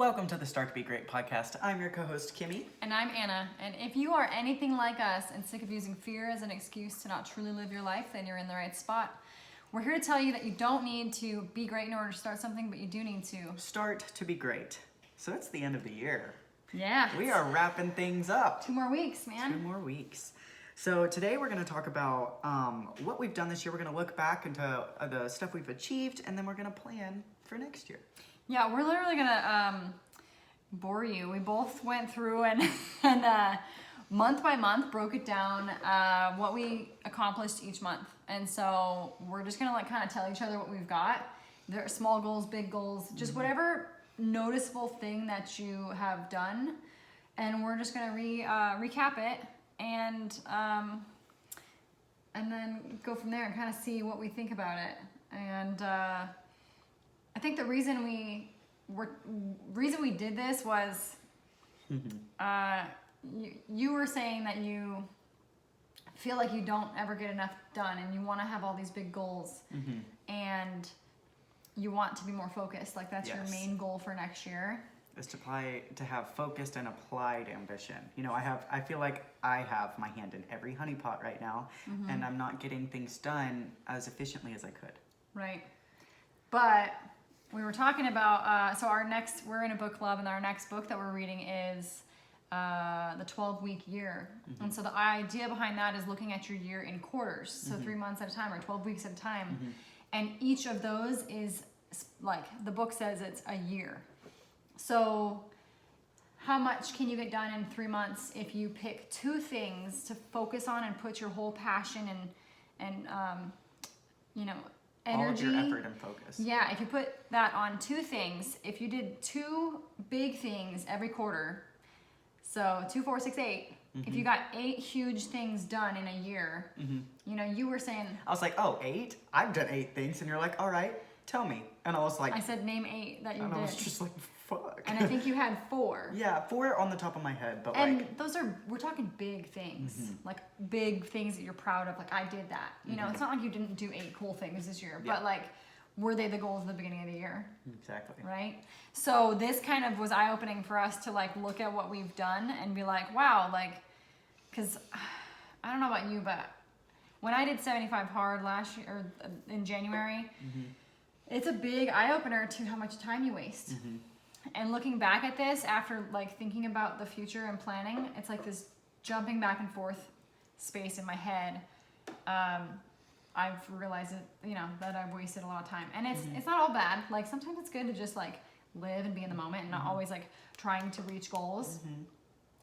Welcome to the Start to Be Great podcast. I'm your co-host, Kimmie. And I'm Anna. And if you are anything like us and sick of using fear as an excuse to not truly live your life, then you're in the right spot. We're here to tell you that you don't need to be great in order to start something, but you do need to Start to be great. So it's the end of the year. Yeah. We are wrapping things up. 2 more weeks, man. 2 more weeks. So today we're going to talk about what we've done this year. We're going to look back into the stuff we've achieved, and then we're going to plan for next year. Yeah, we're literally gonna bore you. We both went through and month by month broke it down what we accomplished each month, and so we're just gonna kind of tell each other what we've got. There are small goals, big goals, just whatever noticeable thing that you have done, and we're just gonna recap it and then go from there and kind of see what we think about it. And I think the reason we did this was you were saying that you feel like you don't ever get enough done and you want to have all these big goals and you want to be more focused. Like that's your main goal for next year. Is to have focused and applied ambition. You know, I feel like I have my hand in every honeypot right now, and I'm not getting things done as efficiently as I could. Right. But we were talking about, we're in a book club, and our next book that we're reading is the 12-week year. And so the idea behind that is looking at your year in quarters, so 3 months at a time or 12 weeks at a time. And each of those is, like the book says, it's a year. So how much can you get done in 3 months if you pick 2 things to focus on and put your whole passion and energy, all of your effort and focus. Yeah, if you put that on 2 things, if you did 2 big things every quarter, so 2, 4, 6, 8, if you got 8 huge things done in a year, you know, you were saying... I was like, oh, 8? I've done 8 things. And you're like, all right, tell me. And I was like... I said, name 8 that you did. And I was just like, fuck. And I think you had 4. Yeah, 4 on the top of my head, but and we're talking big things, like big things that you're proud of. Like I did that. You know, it's not like you didn't do 8 cool things this year, but like, were they the goals at the beginning of the year? Exactly. Right? So this kind of was eye-opening for us to like look at what we've done and be like, wow, like, because I don't know about you, but when I did 75 hard last year, or in January, it's a big eye-opener to how much time you waste. And looking back at this after like thinking about the future and planning, it's like this jumping back and forth space in my head. I've realized that I've wasted a lot of time, and it's not all bad. Like sometimes it's good to just like live and be in the moment and not always like trying to reach goals.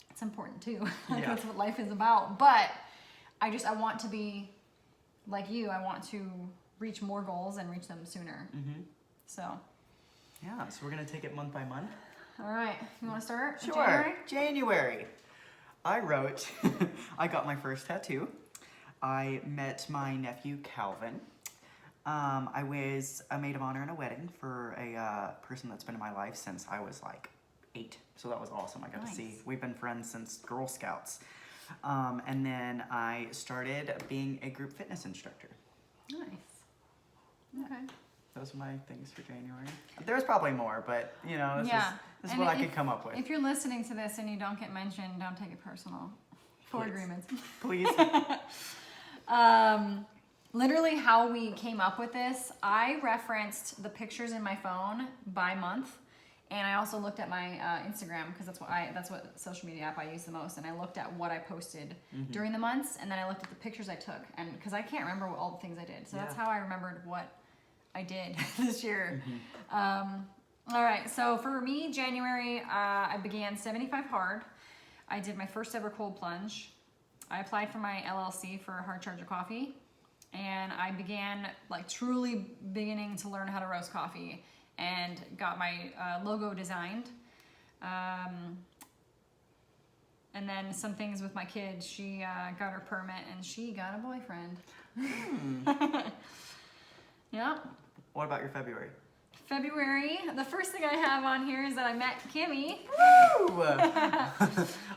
It's important too. Like that's what life is about. But I want to be like you. I want to reach more goals and reach them sooner. So. Yeah, so we're going to take it month by month. All right. You want to start? Sure. January. I wrote, I got my first tattoo. I met my nephew, Calvin. I was a maid of honor in a wedding for a person that's been in my life since I was like 8. So that was awesome. I got to see. We've been friends since Girl Scouts. And then I started being a group fitness instructor. Nice. Okay. Those are my things for January. There's probably more, but this is what I could come up with. If you're listening to this and you don't get mentioned, don't take it personal. For agreements. Please. Literally how we came up with this, I referenced the pictures in my phone by month, and I also looked at my Instagram because that's what social media app I use the most, and I looked at what I posted during the months, and then I looked at the pictures I took, and because I can't remember all the things I did, so that's how I remembered what I did this year. All right, so for me, January, I began 75 hard. I did my first ever cold plunge. I applied for my LLC for Hard Charger Coffee, and I began like truly beginning to learn how to roast coffee and got my logo designed. And then some things with my kids. She got her permit and she got a boyfriend. Yeah. What about your February? February, the first thing I have on here is that I met Kimmie. Woo!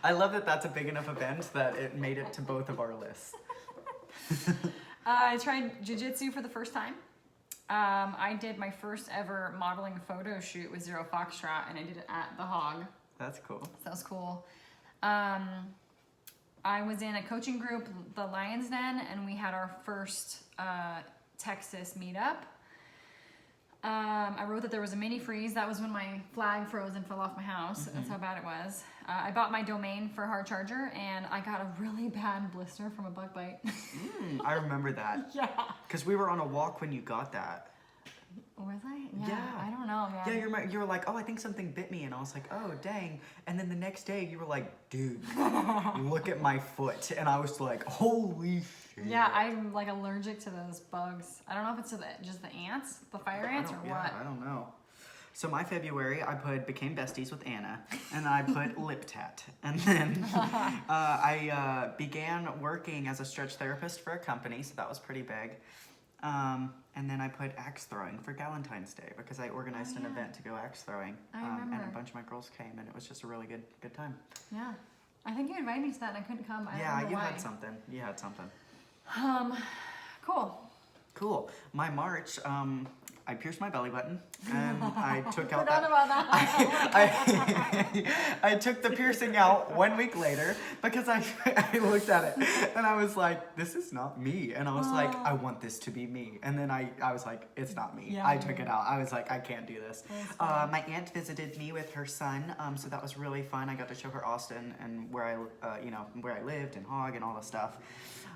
I love that that's a big enough event that it made it to both of our lists. I tried jiu-jitsu for the first time. I did my first ever modeling photo shoot with Zero Foxtrot, and I did it at the Hog. That's cool. So that was cool. I was in a coaching group, the Lion's Den, and we had our first Texas meetup. I wrote that there was a mini freeze. That was when my flag froze and fell off my house. That's how bad it was. I bought my domain for Hard Charger, and I got a really bad blister from a bug bite. I remember that. Yeah. Because we were on a walk when you got that. Was I? Yeah. I don't know, man. Yeah, you were like, oh, I think something bit me. And I was like, oh, dang. And then the next day you were like, dude, look at my foot. And I was like, holy shit. Yeah, I'm like allergic to those bugs. I don't know if it's to just the ants, the fire ants, or what. I don't know. So my February, became besties with Anna, and I put lip tat. And then I began working as a stretch therapist for a company, so that was pretty big. And then I put axe throwing for Valentine's Day because I organized an event to go axe throwing. I remember. And a bunch of my girls came, and it was just a really good time. Yeah. I think you invited me to that and I couldn't come. I don't know You why. had something. You had something. Cool. Cool. My March, I pierced my belly button and I took out Forgot about that. I took the piercing out 1 week later because I looked at it and I was like, this is not me. And I was like, I want this to be me. And then I was like, it's not me. Yeah, I took it out. I was like, I can't do this. My aunt visited me with her son, so that was really fun. I got to show her Austin and where I lived and Hog and all the stuff.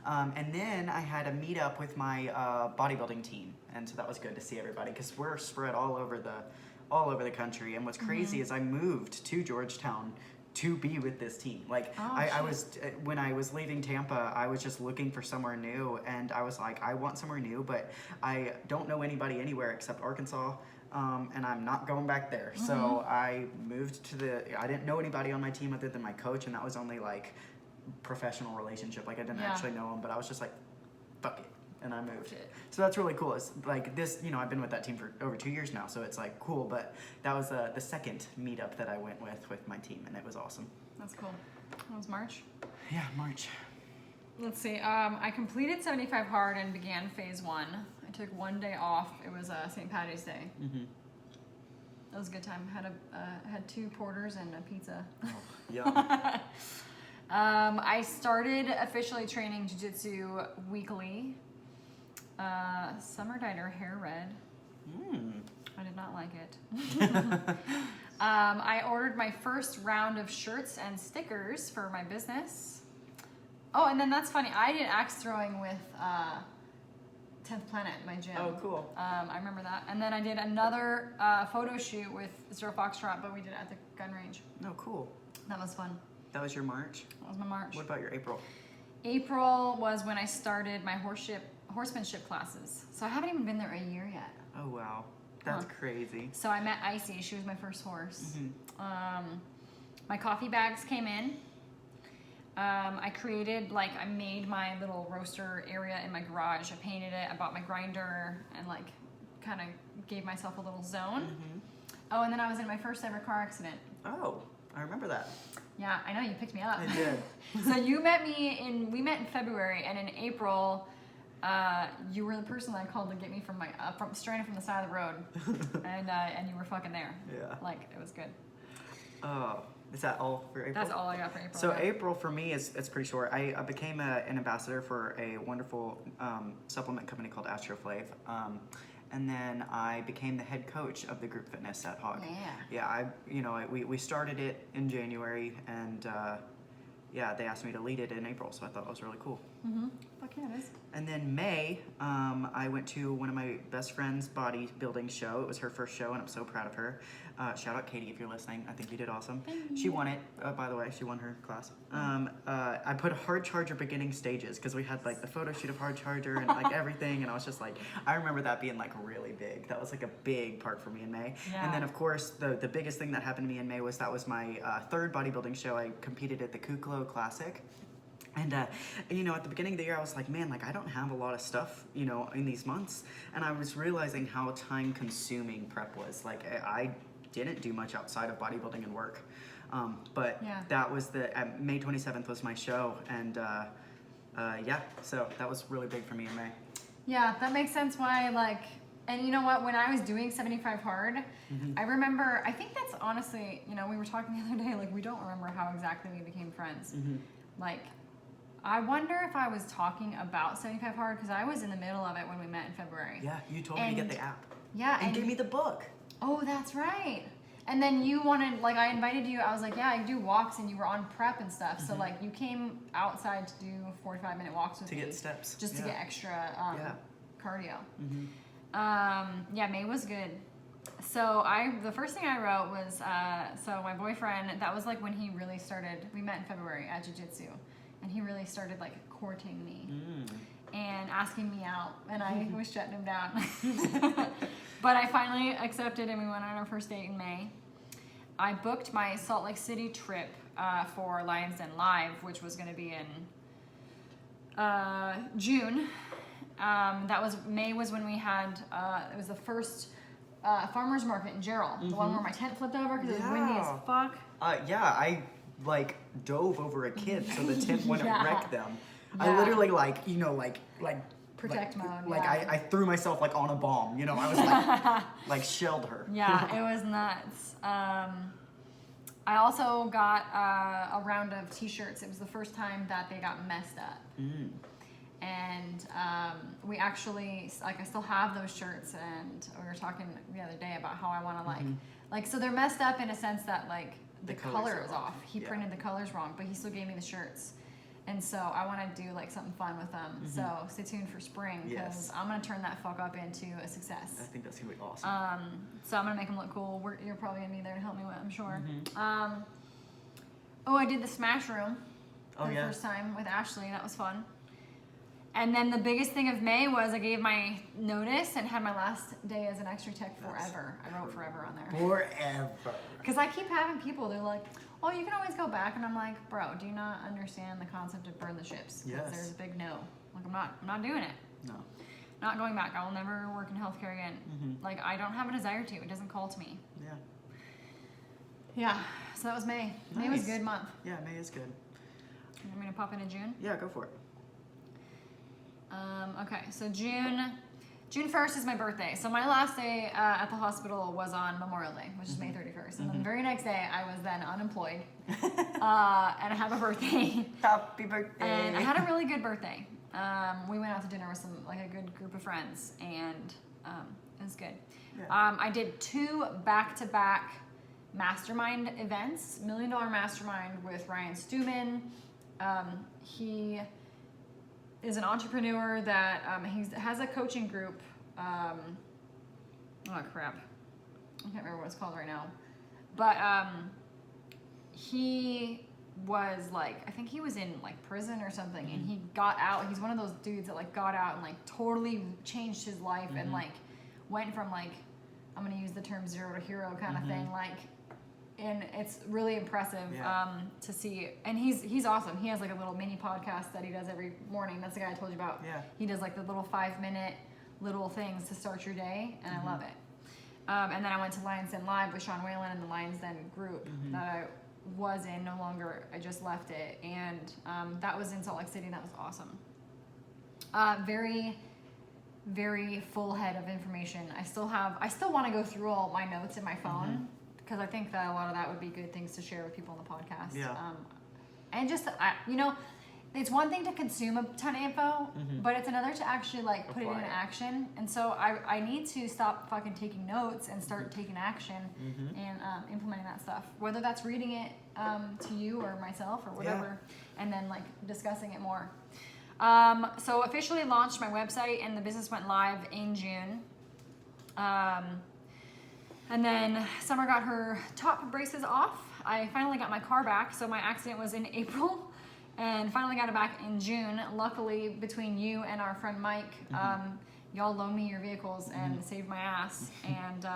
And then I had a meetup with my bodybuilding team, and so that was good to see everybody because we're spread all over the country. And what's crazy is I moved to Georgetown to be with this team. Like I was when I was leaving Tampa, I was just looking for somewhere new, and I was like, I want somewhere new, but I don't know anybody anywhere except Arkansas. And I'm not going back there. So I moved I didn't know anybody on my team other than my coach, and that was only like professional relationship. Like I didn't actually know him, but I was just like, fuck it, and I moved. So that's really cool. It's like this, I've been with that team for over 2 years now, so it's like cool. But that was the second meetup that I went with my team, and it was awesome. That's cool. That was March. Yeah, March. Let's see. I completed 75 hard and began phase 1. I took 1 day off. It was St. Patty's Day. That was a good time. Had 2 porters and a pizza. Oh, yeah. I started officially training jiu-jitsu weekly. Summer dyed her hair red. I did not like it. I ordered my first round of shirts and stickers for my business. Oh, and then that's funny. I did axe throwing with 10th Planet, my gym. Oh, cool. I remember that. And then I did another photo shoot with Zero Foxtrot, but we did it at the gun range. Oh, cool. That was fun. That was your March? That was my March. What about your April? April was when I started my horsemanship classes. So I haven't even been there a year yet. Oh, wow. That's crazy. So I met Icy. She was my first horse. My coffee bags came in. I made my little roaster area in my garage. I painted it. I bought my grinder and kind of gave myself a little zone. Oh, and then I was in my first ever car accident. Oh, I remember that. Yeah, I know, you picked me up. I did. So we met in February, and in April, you were the person that I called to get me from stranded from the side of the road, and you were fucking there. Yeah. It was good. Oh, is that all for April? That's all I got for April. So yeah. April for me it's pretty short. I became an ambassador for a wonderful supplement company called Astroflave. And then I became the head coach of the group fitness at Hog. Yeah. Yeah, we started it in January, and they asked me to lead it in April, so I thought it was really cool. Fuck yeah, it is. And then May, I went to one of my best friend's bodybuilding show. It was her first show, and I'm so proud of her. Shout out Katie if you're listening. I think you did awesome. She won it, by the way. She won her class. I put Hard Charger beginning stages because we had the photo shoot of Hard Charger and everything, and I was just I remember that being really big. That was a big part for me in May. Yeah. And then of course the biggest thing that happened to me in May was my third bodybuilding show. I competed at the Kuklo Classic. And, at the beginning of the year, I was like, man, I don't have a lot of stuff, in these months. And I was realizing how time-consuming prep was. I didn't do much outside of bodybuilding and work. But that was May 27th was my show. And, so that was really big for me in May. Yeah, that makes sense why, And you know what? When I was doing 75 hard, I remember, I think that's honestly, you know, we were talking the other day, like, we don't remember how exactly we became friends. Like, I wonder if I was talking about 75 hard, because I was in the middle of it when we met in February. Yeah, you told me to get the app. Yeah. And gave me the book. Oh, that's right. And then you wanted, like, I invited you, I was like, yeah, I do walks, and you were on prep and stuff. So, like, you came outside to do 45-minute walks with me. To get steps. Just to get extra cardio. Yeah, May was good. So the first thing I wrote was, so my boyfriend, that was like when he really started, we met in February at jiu-jitsu, and he really started like courting me and asking me out, and I was shutting him down. But I finally accepted, and we went on our first date in May. I booked my Salt Lake City trip for Lions Den Live, which was going to be in June. May was when we had, it was the first farmer's market in Gerald, the one where my tent flipped over because it was windy as fuck. Yeah, I like dove over a kid so the tent wouldn't wreck them. Yeah. I literally like Protect mode. Like yeah. I threw myself like on a bomb, you know. I was like shelled her. Yeah, it was nuts. I also got a round of t-shirts. It was the first time that they got messed up. And we actually, like, I still have those shirts, and we were talking the other day about how I want to like, so they're messed up in a sense that like the color is off. He printed the colors wrong, but he still gave me the shirts. And so I want to do like something fun with them. So stay tuned for spring, because I'm going to turn that fuck up into a success. I think that's going to be awesome. So I'm going to make them look cool. You're probably going to be there to help me with, I'm sure. I did the Smash Room for the first time with Ashley. That was fun. And then the biggest thing of May was I gave my notice and had my last day as an extra tech forever. I wrote forever on there. Forever. Because I keep having people, they're like, oh, you can always go back. And I'm like, bro, do you not understand the concept of burn the ships? Because there's a big no. Like, I'm not doing it. No. Not going back. I will never work in healthcare again. Like, I don't have a desire to. It doesn't call to me. Yeah. So that was May. May was a good month. Yeah, May is good. You want me to pop into June? Yeah, go for it. Okay, so June 1st is my birthday. So my last day at the hospital was on Memorial Day, which is May 31st. And then the very next day, I was then unemployed. And I have a birthday. Happy birthday. And I had a really good birthday. We went out to dinner with a good group of friends, and it was good. Yeah. I did 2 back-to-back mastermind events. $1 Million Mastermind with Ryan Stewman. He is an entrepreneur that he has a coaching group. Oh crap, I can't remember what it's called right now. But he was like, I think he was in like prison or something, and he got out. He's one of those dudes that like got out and like totally changed his life and like went from like, I'm gonna use the term 0 to hero kind of thing, like. And it's really impressive to see. And he's awesome. He has like a little mini podcast that he does every morning. That's the guy I told you about. Yeah. He does like the little 5-minute little things to start your day, and I love it. And then I went to Lions Den Live with Sean Whalen and the Lions Den group that I was in. No longer, I just left it. And that was in Salt Lake City, and that was awesome. Very, very full head of information. I still want to go through all my notes in my phone. Because I think that a lot of that would be good things to share with people on the podcast. Yeah. And just, it's one thing to consume a ton of info, but it's another to actually like put it into action. And so I need to stop fucking taking notes and start taking action and implementing that stuff. Whether that's reading it to you or myself or whatever, and then like discussing it more. So officially launched my website, and the business went live in June. And then Summer got her top braces off. I finally got my car back. So my accident was in April, and finally got it back in June. Luckily, between you and our friend Mike, y'all loaned me your vehicles and saved my ass. And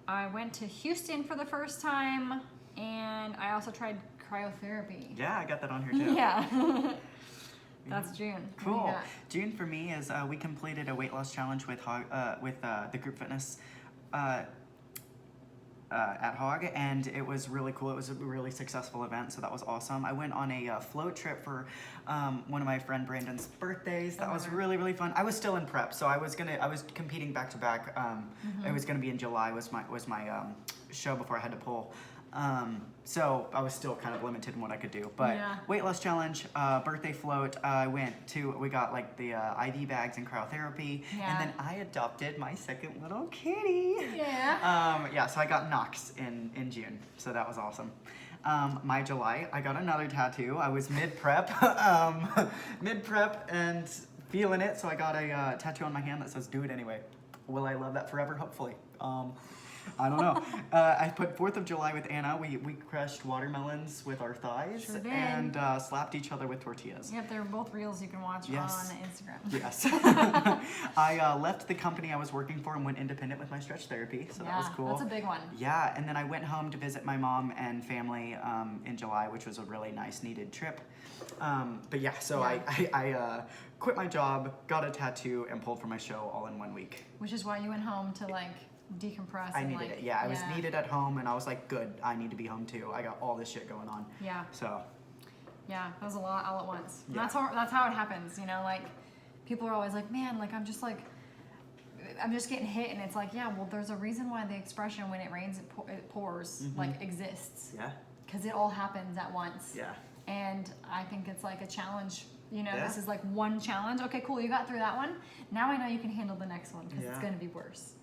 I went to Houston for the first time, and I also tried cryotherapy. Yeah, I got that on here too. Yeah. That's June. Cool. June for me is we completed a weight loss challenge with the group fitness at Hog, and it was really cool. It was a really successful event, so that was awesome. I went on a float trip for one of my friend Brandon's birthdays. That was really, really fun. I was still in prep, so I was competing back to back. It was gonna be in July was my show before I had to pull. So I was still kind of limited in what I could do, but weight loss challenge, birthday float, we got like the IV bags and cryotherapy, and then I adopted my second little kitty. So I got Knox in June, so that was awesome. My July, I got another tattoo. I was mid-prep, and feeling it, so I got a tattoo on my hand that says "Do it anyway." Will I love that forever? Hopefully. I don't know. I put 4th of July with Anna. We crushed watermelons with our thighs and slapped each other with tortillas. Yep, they're both reels you can watch on Instagram. Yes. I left the company I was working for and went independent with my stretch therapy, so that was cool. That's a big one. Yeah, and then I went home to visit my mom and family in July, which was a really nice, needed trip. I quit my job, got a tattoo, and pulled for my show all in 1 week. Which is why you went home to like decompress. I needed it. Yeah, I was needed at home, and I was like, good, I need to be home too. I got all this shit going on. Yeah. So. Yeah, that was a lot all at once. Yeah. That's how it happens, you know, like people are always like, man, like I'm just getting hit, and it's like, yeah, well, there's a reason why the expression "when it rains, it pours" like exists. Yeah. Because it all happens at once. Yeah. And I think it's like a challenge. You know, this is like one challenge. Okay, cool, you got through that one. Now I know you can handle the next one because it's going to be worse.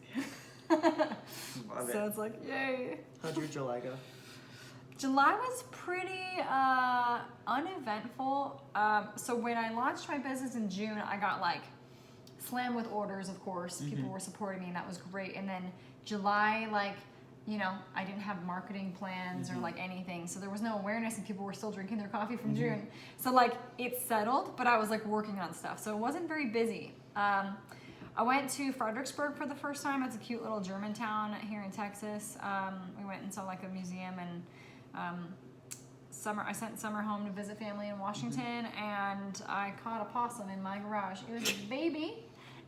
Love it. So it's like, yay. How'd your July go? July was pretty uneventful. So when I launched my business in June, I got like slammed with orders, of course. People were supporting me, and that was great. And then July, like, you know, I didn't have marketing plans or like anything. So there was no awareness, and people were still drinking their coffee from June. So like it settled, but I was like working on stuff. So it wasn't very busy. I went to Fredericksburg for the first time. It's a cute little German town here in Texas. We went and saw like a museum, and I sent Summer home to visit family in Washington, and I caught a possum in my garage. It was a baby,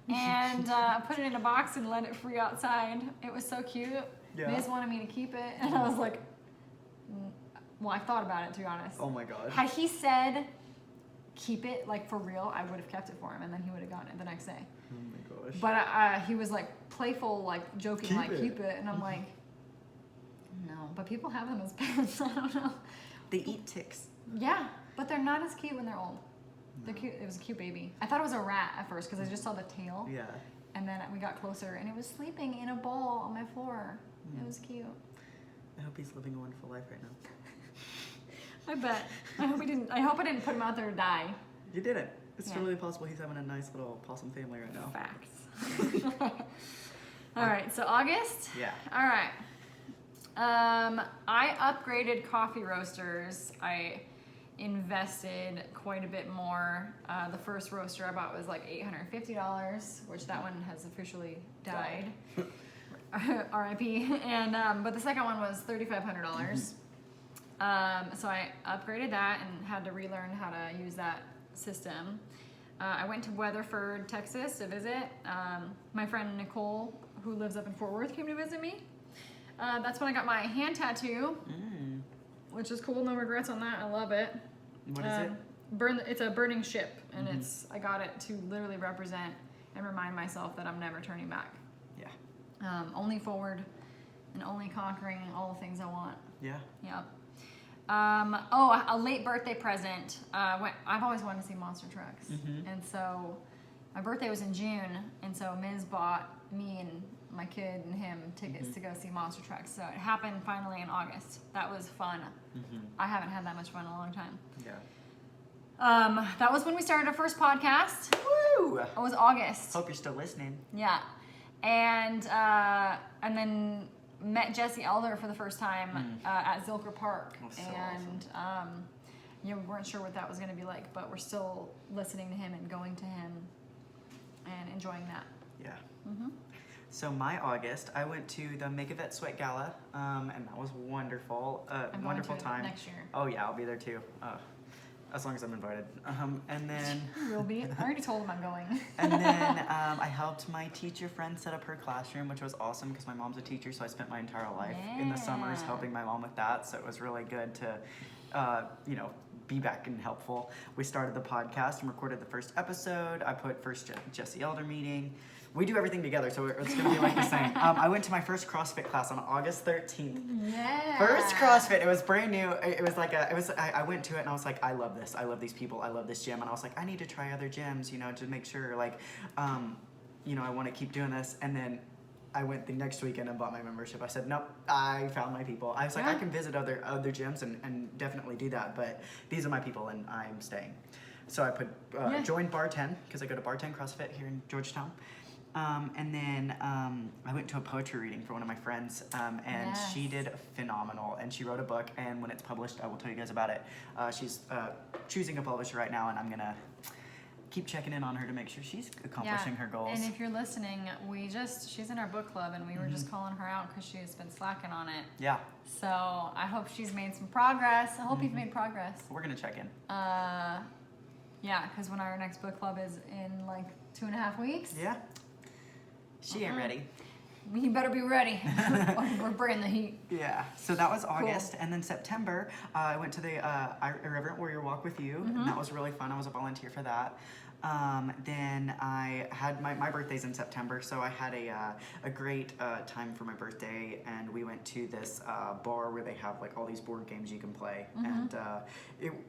and put it in a box and let it free outside. It was so cute. Yeah. Miz wanted me to keep it, and I was like, well, I thought about it, to be honest. Oh my God. Had he said keep it, like for real, I would have kept it for him, and then he would have gotten it the next day. Oh my gosh. But he was like playful, like joking, keep it, and I'm like, no. But people have them as pets. I don't know. They eat ticks. Yeah, but they're not as cute when they're old. They're cute. It was a cute baby. I thought it was a rat at first because I just saw the tail. Yeah. And then we got closer, and it was sleeping in a ball on my floor. It was cute. I hope he's living a wonderful life right now. I bet. I hope I didn't put him out there to die. You didn't. It's totally possible he's having a nice little possum family right now. Facts. All right, so August? Yeah. All right. I upgraded coffee roasters. I invested quite a bit more. The first roaster I bought was like $850, which that one has officially died. R.I.P. And but the second one was $3,500. So I upgraded that and had to relearn how to use that system. I went to Weatherford, Texas to visit. My friend Nicole, who lives up in Fort Worth, came to visit me. That's when I got my hand tattoo, which is cool. No regrets on that. I love it. What is it? It's a burning ship, and I got it to literally represent and remind myself that I'm never turning back. Yeah. Only forward, and only conquering all the things I want. Yeah. Yep. A late birthday present. I've always wanted to see monster trucks, and so my birthday was in June, and so Ms. bought me and my kid and him tickets to go see monster trucks. So it happened finally in August. That was fun. I haven't had that much fun in a long time. Yeah. That was when we started our first podcast. Woo! It was August. Hope you're still listening. Yeah, and then met Jesse Elder for the first time at Zilker Park, and awesome. We weren't sure what that was going to be like, but we're still listening to him and going to him and enjoying that. Yeah. So my August, I went to the Make a Vet Sweat Gala, and that was wonderful. I'm wonderful going to time. Next year. Oh yeah, I'll be there too. As long as I'm invited. And then You will be. I already told him I'm going. and then I helped my teacher friend set up her classroom, which was awesome because my mom's a teacher, so I spent my entire life in the summers Yeah. helping my mom with that. So it was really good to, be back and helpful. We started the podcast and recorded the first episode. I put first Jesse Elder meeting. We do everything together, so it's going to be like the same. I went to my first CrossFit class on August 13th. Yeah. First CrossFit. It was brand new. It was like I went to it and I was like, I love this. I love these people. I love this gym. And I was like, I need to try other gyms, to make sure I want to keep doing this. And then I went the next weekend and bought my membership. I said, nope, I found my people. I was like, I can visit other gyms and definitely do that, but these are my people and I'm staying. So I put joined Bar 10 because I go to Bar 10 CrossFit here in Georgetown. And then I went to a poetry reading for one of my friends, and she did phenomenal. And she wrote a book, and when it's published, I will tell you guys about it. She's choosing a publisher right now, and I'm gonna keep checking in on her to make sure she's accomplishing her goals. And if you're listening, she's in our book club, and we were just calling her out because she's been slacking on it. Yeah. So I hope she's made some progress. I hope you've made progress. We're gonna check in. Yeah, because when our next book club is in like 2.5 weeks. Yeah. She ain't ready. You better be ready. We're bringing the heat. Yeah. So that was August, and then September, I went to the Irreverent Warrior Walk with you, and that was really fun. I was a volunteer for that. Then I had my birthday's in September, so I had a great time for my birthday, and we went to this bar where they have like all these board games you can play. And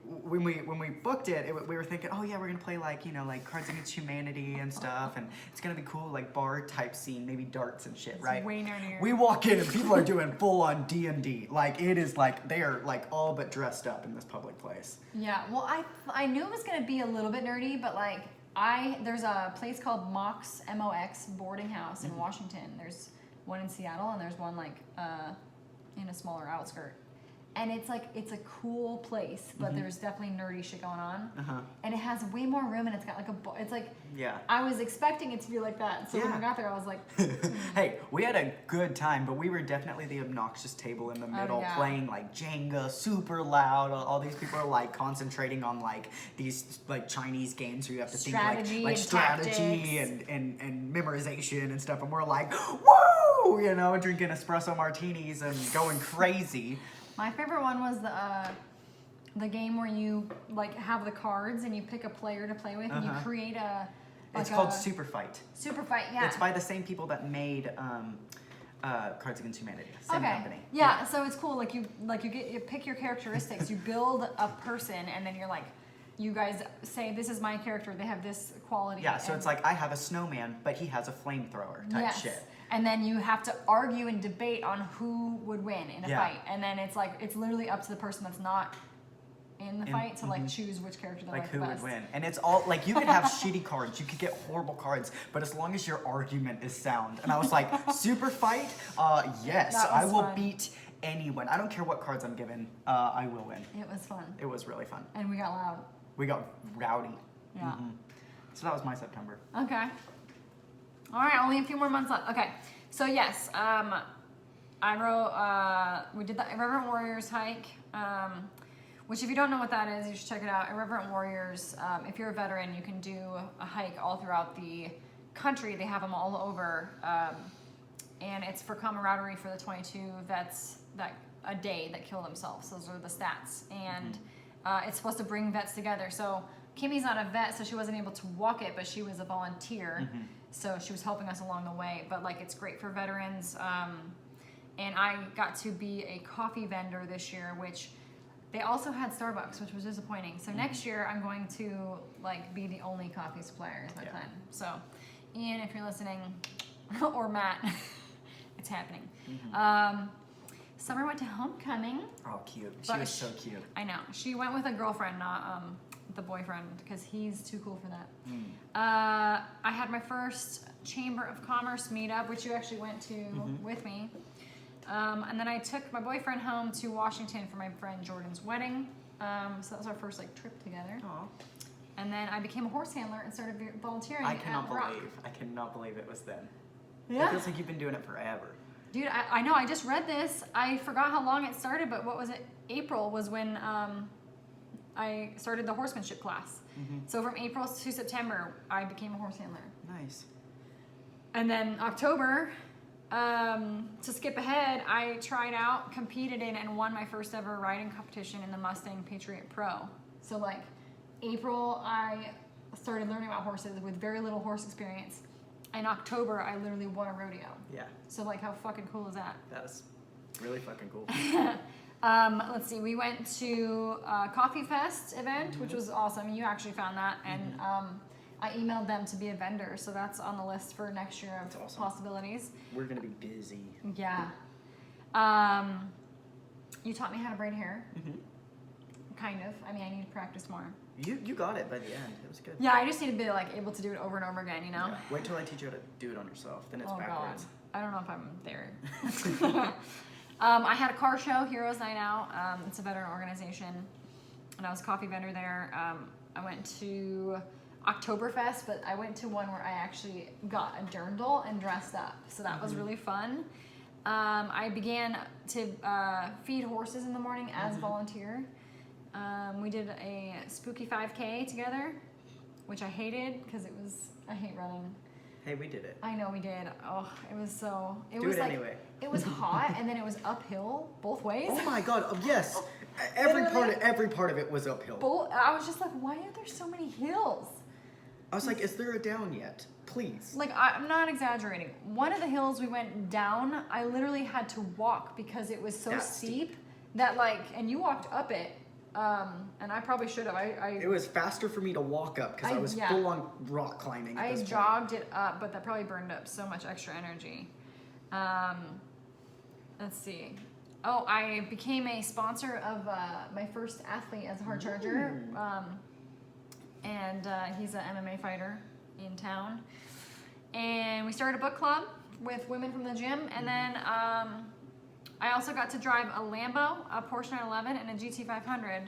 when we booked it, we were thinking, oh yeah, we're gonna play like Cards Against Humanity and stuff, and it's gonna be cool, like bar type scene, maybe darts and shit, right? Way nerdier. We walk in and people are doing full on D&D. Like it is like they are like all but dressed up in this public place. Yeah, well, I knew it was gonna be a little bit nerdy, but like there's a place called Mox MOX boarding house in Washington. There's one in Seattle and there's one like in a smaller outskirt. And it's a cool place, but there's definitely nerdy shit going on. And it has way more room, and it's got like it's like I was expecting it to be like that. So when we got there, I was like, hey, we had a good time, but we were definitely the obnoxious table in the middle, playing like Jenga, super loud. All these people are like concentrating on like these like Chinese games where you have to think like strategy and memorization and stuff, and we're like, woo, drinking espresso martinis and going crazy. My favorite one was the game where you like have the cards and you pick a player to play with and you create it's called Super Fight. Super Fight, yeah. It's by the same people that made Cards Against Humanity. Same company. Yeah, so it's cool. You pick your characteristics, you build a person, and then you guys say, this is my character, they have this quality. Yeah, so it's like I have a snowman, but he has a flamethrower type shit. And then you have to argue and debate on who would win in a fight. And then it's literally up to the person that's not in the fight to choose which character they like who the best. would win. And it's all like you could have shitty cards, you could get horrible cards, but as long as your argument is sound. And I was like, super fight? Yes, I will beat anyone. I don't care what cards I'm given, I will win. It was fun. It was really fun. And we got loud. We got rowdy. Yeah. So that was my September. Okay. All right, only a few more months left. Okay, so yes, I wrote, we did the Irreverent Warriors hike, which if you don't know what that is, you should check it out. Irreverent Warriors, if you're a veteran, you can do a hike all throughout the country. They have them all over, and it's for camaraderie for the 22 vets a day that kill themselves. Those are the stats, and it's supposed to bring vets together. So Kimmie's not a vet, so she wasn't able to walk it, but she was a volunteer. So she was helping us along the way, but it's great for veterans. And I got to be a coffee vendor this year, which they also had Starbucks, which was disappointing. So next year I'm going to be the only coffee supplier is my plan. So Ian, if you're listening, or Matt, it's happening. Summer went to homecoming. Oh, cute. She was so cute. I know. She went with a girlfriend, not the boyfriend, because he's too cool for that. I had my first Chamber of Commerce meetup, which you actually went to with me. And then I took my boyfriend home to Washington for my friend Jordan's wedding. So that was our first trip together. Aww. And then I became a horse handler and started volunteering. I cannot believe it was then. Yeah. It feels like you've been doing it forever. Dude, I know. I just read this. I forgot how long it started, but what was it? April was when I started the horsemanship class. So from April to September, I became a horse handler. Nice. And then October, to skip ahead, I tried out, competed in, and won my first ever riding competition in the Mustang Patriot Pro. So like April, I started learning about horses with very little horse experience. In October, I literally won a rodeo. Yeah. So like, how fucking cool is that? That is really fucking cool. Let's see, we went to a Coffee Fest event, which was awesome. You actually found that, and I emailed them to be a vendor, so that's on the list for next year of awesome. possibilities. We're gonna be busy. Yeah. You taught me how to braid hair. Kind of. I mean, I need to practice more. You got it by the end. It was good. Yeah, I just need to be like able to do it over and over again, you know? Yeah. Wait till I teach you how to do it on yourself. Then it's Oh backwards. God, I don't know if I'm there. I had a car show, Heroes Night Out. It's a veteran organization, and I was a coffee vendor there. I went to Oktoberfest, but I went to one where I actually got a dirndl and dressed up, so that was really fun. I began to feed horses in the morning as a volunteer. We did a spooky 5K together, which I hated because I hate running. Hey, we did it. I know we did. Oh, it was so. It Do was it like, anyway. It was hot, and then it was uphill both ways. Oh my God! Yes, every part of it was uphill. I was just like, why are there so many hills? I was like, is there a down yet? Please. Like, I'm not exaggerating. One of the hills we went down, I literally had to walk because it was so That's steep that like, and you walked up it, and I probably should have. It was faster for me to walk up because I was full on rock climbing. At I this point. jogged it up, but that probably burned up so much extra energy. Let's see. Oh, I became a sponsor of my first athlete as a hard charger. And he's an MMA fighter in town. And we started a book club with women from the gym. And then I also got to drive a Lambo, a Porsche 911, and a GT500.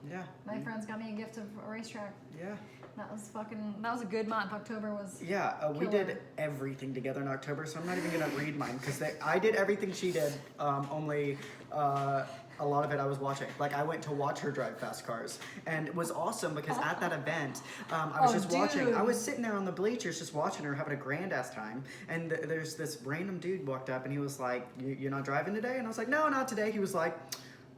Yeah. My friends got me a gift of a racetrack. Yeah. That was a good month. October was Yeah, we did everything together in October, so I'm not even gonna read mine because I did everything she did. Only a lot of it I was watching. Like I went to watch her drive fast cars, and it was awesome because at that event, I was just watching. I was sitting there on the bleachers just watching her having a grand ass time, and there's this random dude walked up and he was like, "You're not driving today?" And I was like, "No, not today." He was like,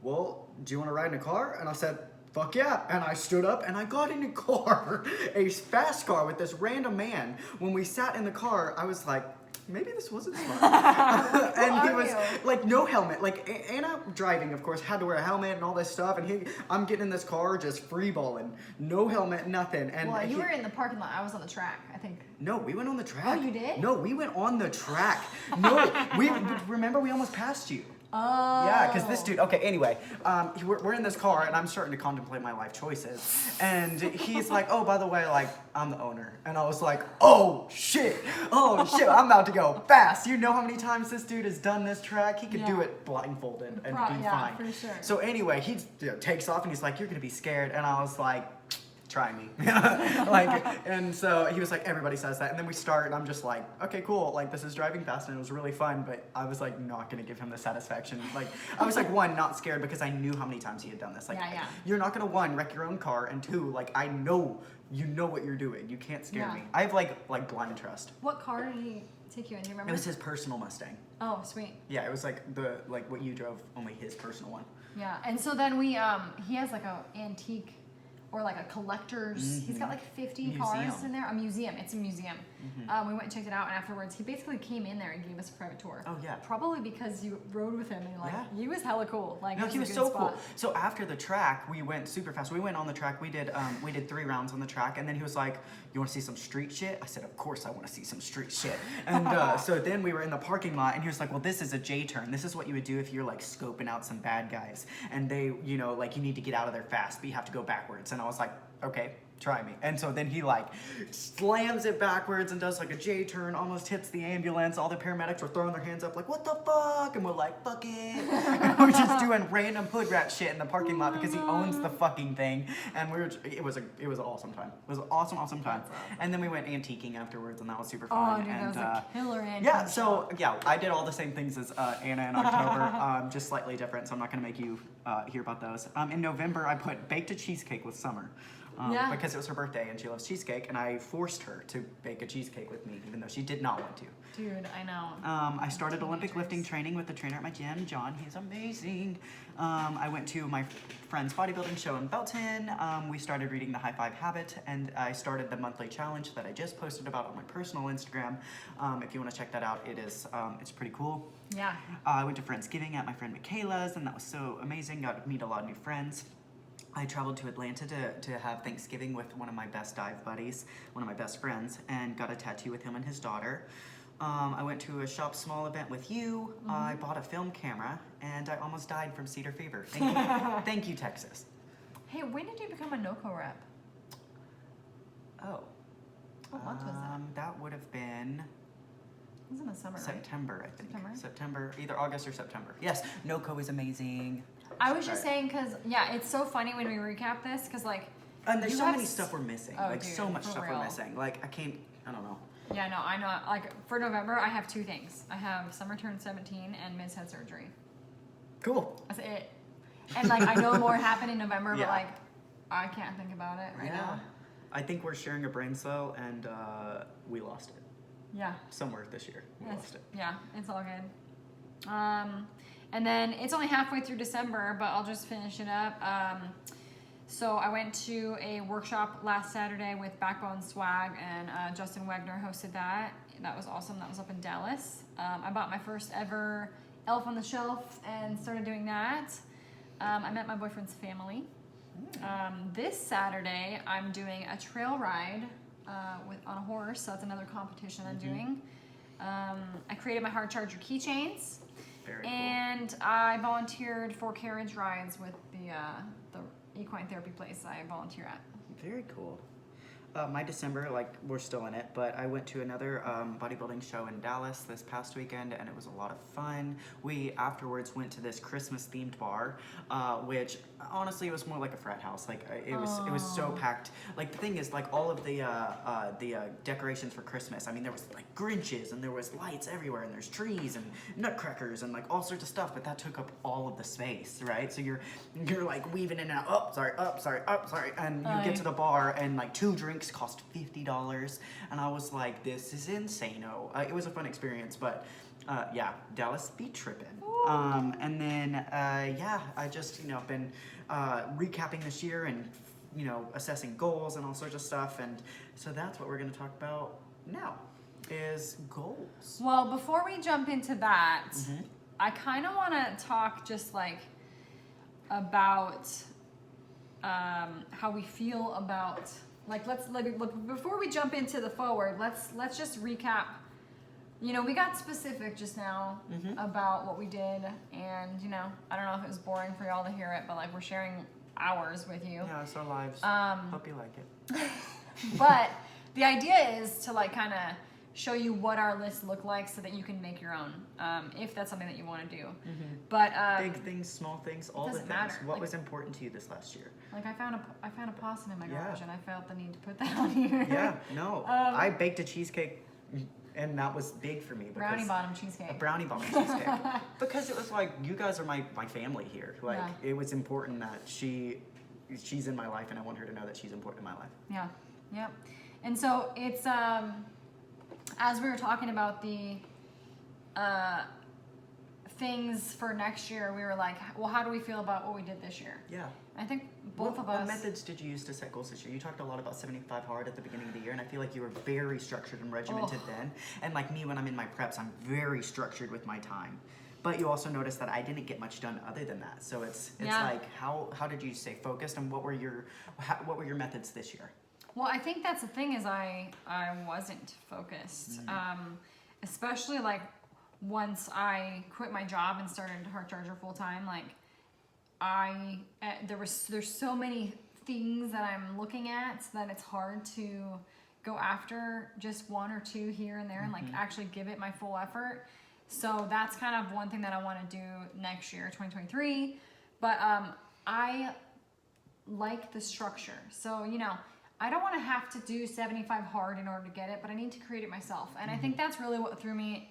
"Well, do you want to ride in a car?" And I said, "Fuck yeah." And I stood up and I got in a car, a fast car with this random man. When we sat in the car, I was like, maybe this wasn't smart. And he was like, no helmet. Like Anna driving, of course, had to wear a helmet and all this stuff. And I'm getting in this car just free balling. No helmet, nothing. And well, you were in the parking lot. I was on the track, I think. No, we went on the track. Oh, you did? No, we went on the track. No, remember we almost passed you. Oh. Yeah, because this dude, okay, anyway, we're in this car and I'm starting to contemplate my life choices. And he's like, "Oh, by the way, like, I'm the owner." And I was like, oh shit, I'm about to go fast. You know how many times this dude has done this track? He could do it blindfolded and be fine. For sure. So anyway, he takes off and he's like, "You're going to be scared." And I was like, "Try me." And so he was like, "Everybody says that." And then we start and I'm just like, okay, cool. Like, this is driving fast and it was really fun, but I was like not going to give him the satisfaction. Like, I was like, one, not scared because I knew how many times he had done this. Like, you're not going to, one, wreck your own car, and two, like, I know you know what you're doing. You can't scare me. I have like blind trust. What car did he take you in? Do you remember? It was his personal Mustang. Oh, sweet. Yeah, it was like what you drove, only his personal one. Yeah, and so then he has like a antique or like a collector's. He's got like 50 cars in there. A museum. It's a museum. We went and checked it out, and afterwards he basically came in there and gave us a private tour. Oh yeah. Probably because you rode with him and like he was hella cool. Like no, he was so cool. So after the track, we went super fast. We went on the track. We did 3 rounds on the track, and then he was like, "You want to see some street shit?" I said, "Of course I want to see some street shit." And so then we were in the parking lot, and he was like, "Well, this is a J turn. This is what you would do if you're like scoping out some bad guys, and they, like you need to get out of there fast, but you have to go backwards." And I was like, "Okay, try me. And so then he like slams it backwards and does like a J turn, almost hits the ambulance. All the paramedics were throwing their hands up like, what the fuck? And we're like, fuck it. And we're just doing random hood rat shit in the parking lot because he owns the fucking thing. And it was an awesome time. It was an awesome time. And then we went antiquing afterwards, and that was super fun. Oh, dude, and, that was a killer antique. yeah, so yeah, I did all the same things as Anna in October, just slightly different, so I'm not gonna make you hear about those. In November, I baked a cheesecake with Summer. Because it was her birthday and she loves cheesecake, and I forced her to bake a cheesecake with me, even though she did not want to. Dude, I know. I started Olympic lifting training with the trainer at my gym, John. He's amazing. I went to my friend's bodybuilding show in Belton. We started reading The High Five Habit, and I started the monthly challenge that I just posted about on my personal Instagram. If you want to check that out, it's pretty cool. Yeah. I went to Friendsgiving at my friend Michaela's, and that was so amazing. Got to meet a lot of new friends. I traveled to Atlanta to have Thanksgiving with one of my best dive buddies, one of my best friends, and got a tattoo with him and his daughter. I went to a Shop Small event with you. I bought a film camera, and I almost died from cedar fever. Thank you, thank you, Texas. Hey, when did you become a NOCO rep? Oh. What month was that? That would have been It was in the summer, right? September, I think. September? September, either August or September. Yes, NOCO is amazing. I was just saying, because, yeah, it's so funny when we recap this, because, like... And there's you so have many s- stuff we're missing. Oh, Like, dude, so much for stuff real. we're missing. Like, I don't know. Yeah, no, I know. Like, for November, I have 2 things. I have Summer turned 17 and Miz had surgery. Cool. That's it. And, like, I know more happened in November, Yeah. but, like, I can't think about it right now. I think we're sharing a brain cell, and we lost it. Yeah. Somewhere this year, we lost it. Yeah, it's all good. And then it's only halfway through December, but I'll just finish it up. So I went to a workshop last Saturday with Backbone Swag, and Justin Wagner hosted that. That was awesome. That was up in Dallas. I bought my first ever Elf on the Shelf and started doing that. I met my boyfriend's family. This Saturday, I'm doing a trail ride on a horse, so that's another competition I'm doing. I created my hard charger keychains. Very cool. And I volunteered for carriage rides with the equine therapy place I volunteer at. Very cool. My December, like, we're still in it, but I went to another bodybuilding show in Dallas this past weekend, and it was a lot of fun. We afterwards went to this Christmas-themed bar, which honestly it was more like a frat house. Like, it was so packed. Like, the thing is, like, all of the decorations for Christmas. I mean, there was like Grinches, and there was lights everywhere, and there's trees and nutcrackers and like all sorts of stuff. But that took up all of the space, right? So you're like weaving in and out. Up, sorry, and you get to the bar, and like 2 drinks cost $50, and I was like, this is insane-o. It was a fun experience, but yeah, Dallas be tripping. And then yeah, I just been recapping this year and assessing goals and all sorts of stuff, and so that's what we're going to talk about now is goals. Well, before we jump into that, I kind of want to talk just like about how we feel about before we jump into the forward, let's just recap. We got specific just now about what we did, and I don't know if it was boring for y'all to hear it, but like we're sharing ours with you. Yeah, it's our lives. Hope you like it. But the idea is to like kind of show you what our lists look like so that you can make your own, if that's something that you want to do. But big things, small things, all the doesn't things. matter. What Like- was important to you this last year? like I found a possum in my Yeah. garage, and I felt the need to put that on here. Yeah, no. I baked a cheesecake, and that was big for me. Because Brownie bottom cheesecake. A brownie bottom cheesecake. Because it was like, you guys are my family here. Like, Yeah. it was important that she's in my life, and I want her to know that she's important in my life. Yeah, yep. And so it's as we were talking about the things for next year, we were like, well, how do we feel about what we did this year? Yeah. I think both of What us. methods did you use to set goals this year? You talked a lot about 75 hard at the beginning of the year, and I feel like you were very structured and regimented then. And like me, when I'm in my preps, I'm very structured with my time. But you also noticed that I didn't get much done other than that. So it's like, how did you stay focused, and what were your methods this year? Well, I think that's the thing is I wasn't focused, especially like once I quit my job and started Heart Charger full time. Like there's so many things that I'm looking at, so that it's hard to go after just one or two here and there and like actually give it my full effort. So that's kind of one thing that I want to do next year, 2023. But I like the structure. So, you know, I don't want to have to do 75 hard in order to get it, but I need to create it myself. And I think that's really what threw me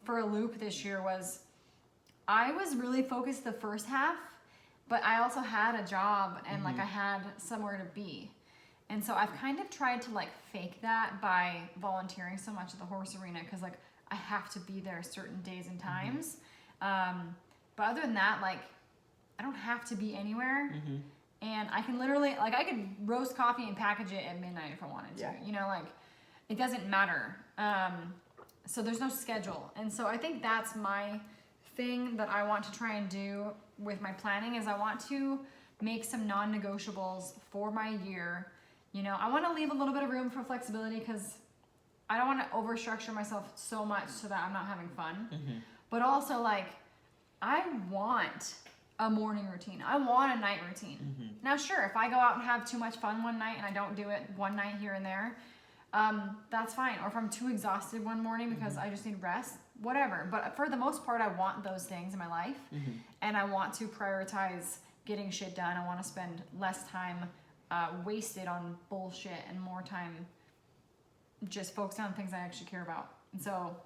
for a loop this year was I was really focused the first half, but I also had a job and like I had somewhere to be. And so I've kind of tried to like fake that by volunteering so much at the horse arena because like I have to be there certain days and times. But other than that, like I don't have to be anywhere. And I can literally, like I could roast coffee and package it at midnight if I wanted to. You know, like it doesn't matter. So there's no schedule. And so I think that's my thing that I want to try and do with my planning is I want to make some non-negotiables for my year. You know, I want to leave a little bit of room for flexibility because I don't want to overstructure myself so much so that I'm not having fun. But also, like, I want a morning routine. I want a night routine. Now, sure, if I go out and have too much fun one night and I don't do it one night here and there, that's fine. Or if I'm too exhausted one morning because I just need rest, whatever. But for the most part, I want those things in my life. And I want to prioritize getting shit done. I want to spend less time wasted on bullshit and more time just focused on things I actually care about. And so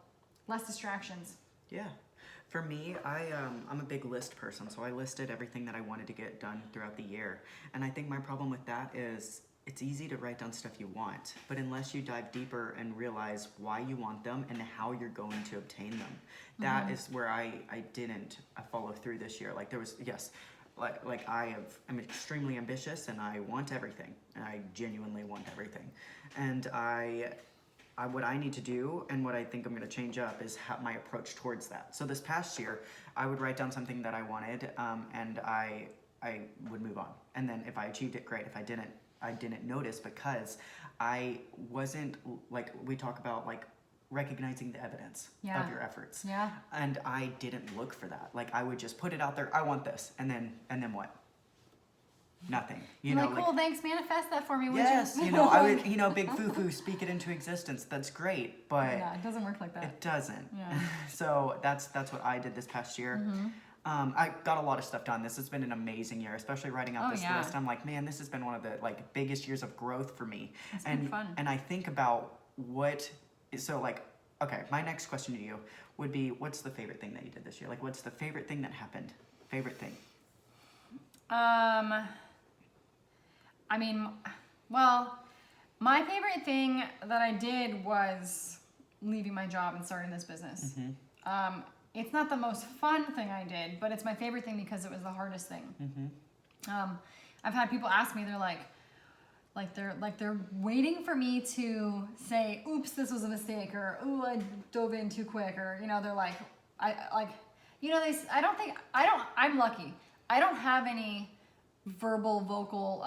less distractions. Yeah. For me, I'm a big list person, so I listed everything that I wanted to get done throughout the year. And I think my problem with that is it's easy to write down stuff you want, but unless you dive deeper and realize why you want them and how you're going to obtain them, that is where I didn't follow through this year. Like there was, yes, like I'm extremely ambitious and I want everything. And I genuinely want everything. And what I need to do and what I think I'm going to change up is my approach towards that. So this past year, I would write down something that I wanted, and I would move on. And then if I achieved it, great. If I didn't notice because I wasn't, like we talk about, like recognizing the evidence of your efforts. And I didn't look for that. Like I would just put it out there. I want this, and then what? Nothing. You know, like, cool, thanks, manifest that for me, would yes, you? you know, I would, you know, big foo-foo, speak it into existence. That's great, but yeah, it doesn't work like that. It doesn't. Yeah. So that's what I did this past year. I got a lot of stuff done. This has been an amazing year, especially writing out this list. I'm like, man, this has been one of the like biggest years of growth for me. It's been fun. And I think about okay, my next question to you would be, what's the favorite thing that you did this year? Like, what's the favorite thing that happened? Favorite thing? I mean, well, my favorite thing that I did was leaving my job and starting this business. It's not the most fun thing I did, but it's my favorite thing because it was the hardest thing. I've had people ask me, they're waiting for me to say, oops, this was a mistake, or ooh, I dove in too quick, or, you know, they're like, I'm lucky. I don't have any vocal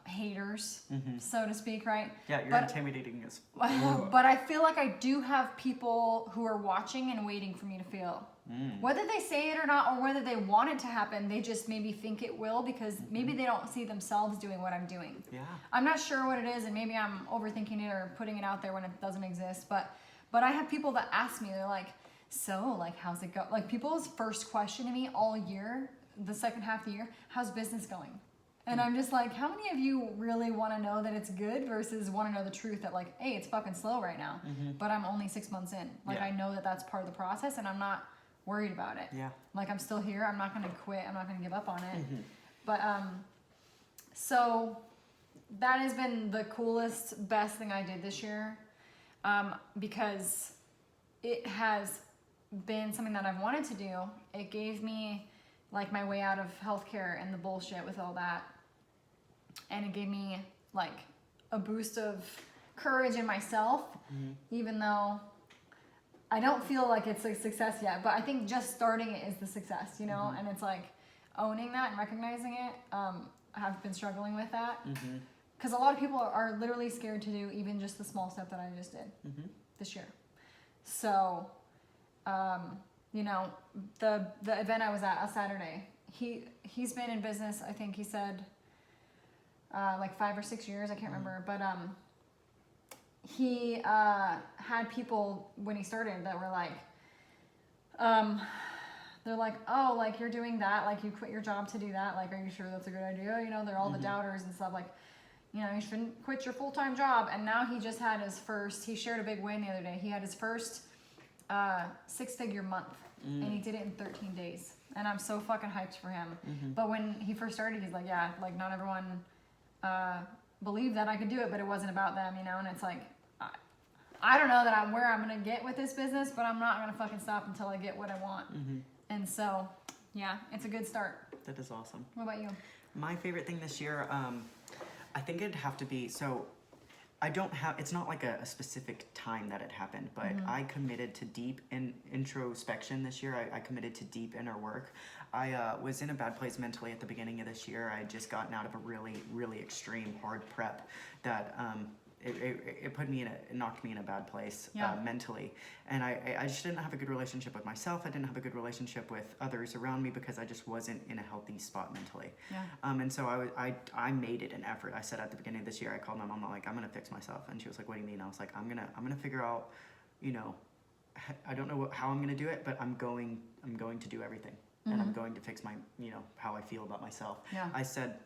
haters, so to speak, right? Yeah, you're intimidating as but I feel like I do have people who are watching and waiting for me to fail. Whether they say it or not, or whether they want it to happen, they just maybe think it will because maybe they don't see themselves doing what I'm doing. Yeah. I'm not sure what it is, and maybe I'm overthinking it or putting it out there when it doesn't exist, but I have people that ask me, they're like, so, like, how's it go? Like, people's first question to me all year, the second half of the year, how's business going? And I'm just like, how many of you really want to know that it's good versus want to know the truth that, like, hey, it's fucking slow right now, but I'm only 6 months in. Like, I know that that's part of the process, and I'm not worried about it. Yeah. Like, I'm still here. I'm not going to quit. I'm not going to give up on it. But, so that has been the coolest, best thing I did this year, because it has been something that I've wanted to do. It gave me, like, my way out of healthcare and the bullshit with all that. And it gave me, like, a boost of courage in myself, even though I don't feel like it's a success yet. But I think just starting it is the success, you know? And it's like owning that and recognizing it. I've been struggling with that. Because a lot of people are literally scared to do even just the small step that I just did this year. So, you know, the event I was at on Saturday, he's been in business, I think he said, like 5 or 6 years, I can't remember, but he had people when he started that were like, they're like, oh, like you're doing that, like you quit your job to do that, like are you sure that's a good idea? You know, they're all the doubters and stuff, like, you know, you shouldn't quit your full-time job. And now he just had his first, he shared a big win the other day. He had his first 6-figure month, and he did it in 13 days. And I'm so fucking hyped for him. But when he first started, he's like, yeah, like not everyone believed that I could do it, but it wasn't about them, you know? And it's like, I don't know that I'm where I'm gonna get with this business, but I'm not gonna fucking stop until I get what I want. And so, yeah, it's a good start. That is awesome. What about you? My favorite thing this year, I think it'd have to be, so I don't have, it's not like a specific time that it happened, but I committed to deep introspection this year. I committed to deep inner work. I was in a bad place mentally at the beginning of this year. I had just gotten out of a really, really extreme hard prep that it put me in it knocked me in a bad place mentally, and I just didn't have a good relationship with myself. I didn't have a good relationship with others around me because I just wasn't in a healthy spot mentally. And so I made it an effort. I said at the beginning of this year, I called my mom, I'm like, I'm gonna fix myself, and she was like, what do you mean? I was like, I'm gonna figure out, you know, I don't know how I'm gonna do it, but I'm going to do everything, and I'm going to fix my, you know, how I feel about myself. I said,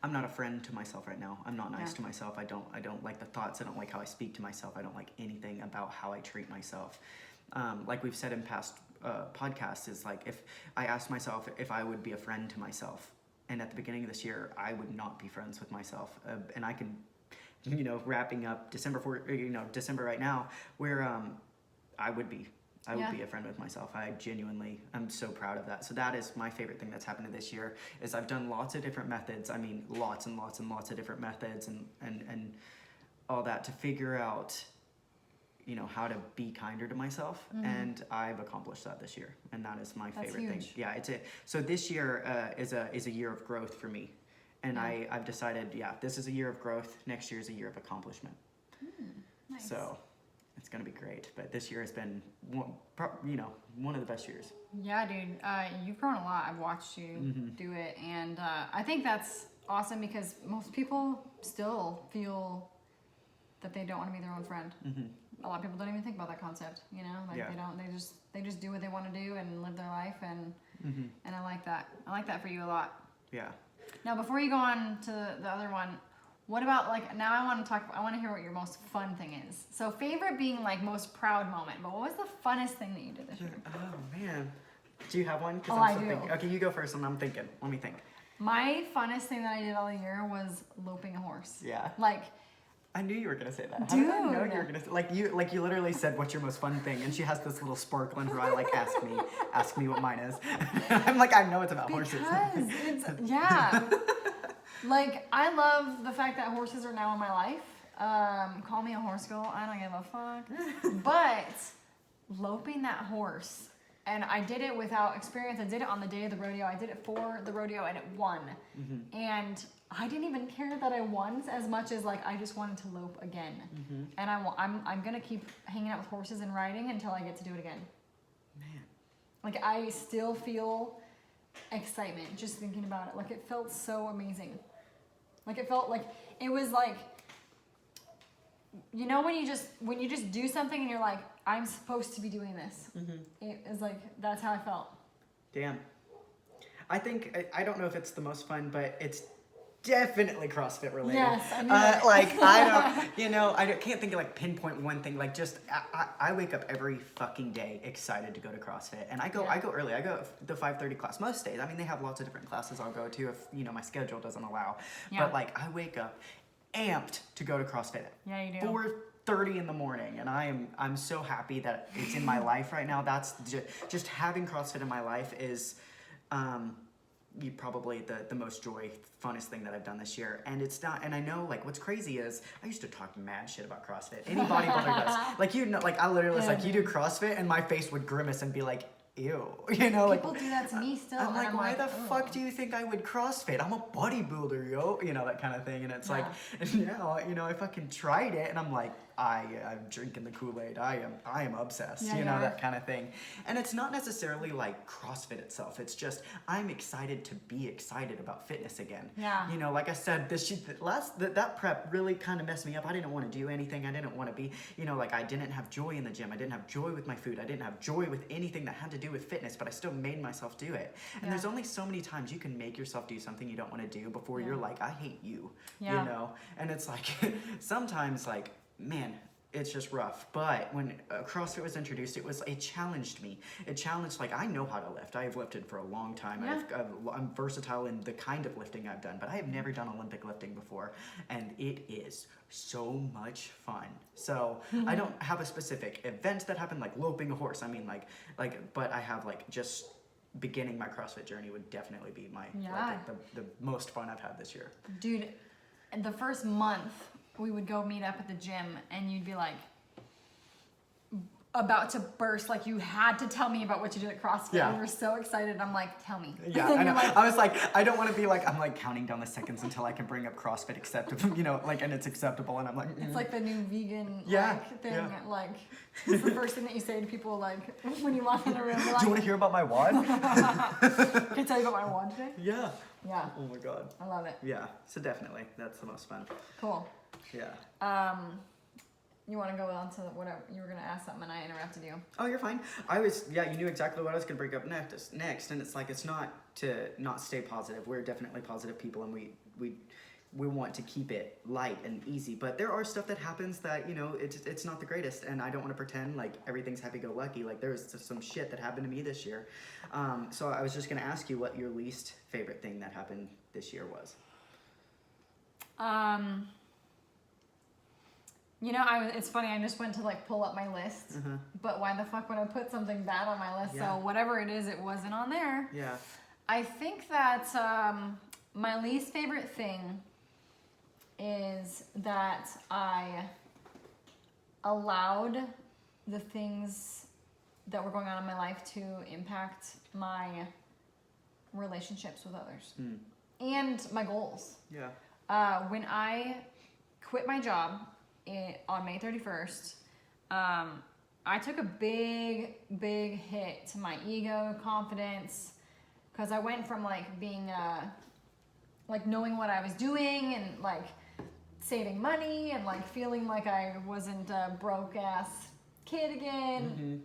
I'm not a friend to myself right now. I'm not nice to myself. I don't like the thoughts. I don't like how I speak to myself. I don't like anything about how I treat myself. Like we've said in past podcasts, is like if I asked myself if I would be a friend to myself, and at the beginning of this year, I would not be friends with myself. And I can, you know, wrapping up December right now, where I would be a friend with myself. I genuinely, I'm so proud of that. So that is my favorite thing that's happened this year, is I've done lots of different methods. I mean, lots and lots and lots of different methods and all that to figure out, you know, how to be kinder to myself. And I've accomplished that this year. And that is my favorite thing. Yeah, so this year is a year of growth for me. And I've decided, this is a year of growth. Next year is a year of accomplishment. Nice. So it's going to be great. But this year has been, one of the best years. Yeah, dude. You've grown a lot. I've watched you do it. And I think that's awesome because most people still feel that they don't want to be their own friend. A lot of people don't even think about that concept, you know? Like they just do what they want to do and live their life. And I like that. I like that for you a lot. Yeah. Now, before you go on to the other one, what about, like, now I want to hear what your most fun thing is. So favorite being, like, most proud moment, but what was the funnest thing that you did this year? Oh, man. Do you have one? Oh, I do. Thinking. Okay, you go first, and I'm thinking. Let me think. My funnest thing that I did all year was loping a horse. Yeah. Like, I knew you were gonna say that. Dude. How did I know you were gonna say, like you literally said what's your most fun thing, and she has this little sparkle in her eye, like ask me what mine is. I'm like, I know it's about horses. Because like, I love the fact that horses are now in my life. Call me a horse girl, I don't give a fuck. But loping that horse, and I did it without experience. I did it on the day of the rodeo. I did it for the rodeo, and it won. And I didn't even care that I won as much as, like, I just wanted to lope again. And I'm gonna keep hanging out with horses and riding until I get to do it again. Man. Like, I still feel excitement just thinking about it. Like, it felt so amazing. Like, it felt like it was like, you know, when you just do something and you're like, I'm supposed to be doing this. It was like, that's how I felt. Damn. I think, I don't know if it's the most fun, but it's definitely CrossFit related. Yes, I knew that. Like, I don't, I can't think of, like, pinpoint one thing. Like, just, I wake up every fucking day excited to go to CrossFit. And I go early. I go the 5:30 class most days. I mean, they have lots of different classes I'll go to if, you know, my schedule doesn't allow. But, like, I wake up amped to go to CrossFit. Yeah, you do. 4:30 in the morning, and I'm so happy that it's in my life right now. That's just having CrossFit in my life is probably the most funnest thing that I've done this year. And it's not, and I know, like, what's crazy is I used to talk mad shit about CrossFit. Any bodybuilder does. Like, you know, like, I literally was like, you do CrossFit, and my face would grimace and be like, ew, you know, people do that to me still. I'm like, why the fuck do you think I would CrossFit? I'm a bodybuilder, yo, you know, that kind of thing. And it's like, and now, you know, I fucking tried it, and I'm like, I'm drinking the Kool-Aid. I am obsessed, Yeah, you you know, are. that kind of thing. And it's not necessarily like CrossFit itself. It's just I'm excited to be excited about fitness again. Yeah. You know, like I said, that prep really kind of messed me up. I didn't want to do anything. I didn't want to be, you know, like I didn't have joy in the gym. I didn't have joy with my food. I didn't have joy with anything that had to do with fitness, but I still made myself do it. And Yeah. there's only so many times you can make yourself do something you don't want to do before you're like, I hate you, Yeah. you know? And it's like, sometimes like, man, it's just rough. But when CrossFit was introduced, it challenged me. It challenged, like, I know how to lift. I have lifted for a long time. Yeah. I'm versatile in the kind of lifting I've done, but I have never done Olympic lifting before. And it is so much fun. So I don't have a specific event that happened, like loping a horse. I mean, but I have like just beginning my CrossFit journey would definitely be my, like, the most fun I've had this year. Dude, in the first month, we would go meet up at the gym and you'd be like about to burst, like you had to tell me about what you did at CrossFit. Yeah. We were so excited. I'm like, tell me. Yeah, I know. I was like, I don't want to be like, I'm like counting down the seconds until I can bring up CrossFit acceptable, you know, like, and it's acceptable, and I'm like, It's like the new vegan Yeah, like thing. yeah. Like, it's the first thing that you say to people, like when you walk in the room. You're like, do you want to hear about my WOD? Can I tell you about my WOD today? Yeah. Yeah, Oh my god. I love it. Yeah. So definitely, that's the most fun. Cool. Yeah. You want to go on to whatever you were gonna ask something and I interrupted you. Oh, you're fine. You knew exactly what I was gonna bring up next, and it's like, it's not to not stay positive. We're definitely positive people, and we want to keep it light and easy. But there are stuff that happens that, you know, it's not the greatest, and I don't want to pretend like everything's happy-go-lucky. Like, there was some shit that happened to me this year. So I was just gonna ask you what your least favorite thing that happened this year was. You know, it's funny, I just went to like pull up my list, but why the fuck would I put something bad on my list? Yeah. So whatever it is, it wasn't on there. Yeah. I think that my least favorite thing is that I allowed the things that were going on in my life to impact my relationships with others and my goals. Yeah. When I quit my job on May 31st, I took a big hit to my ego, confidence, because I went from like being, like knowing what I was doing and like saving money and like feeling like I wasn't a broke ass kid again.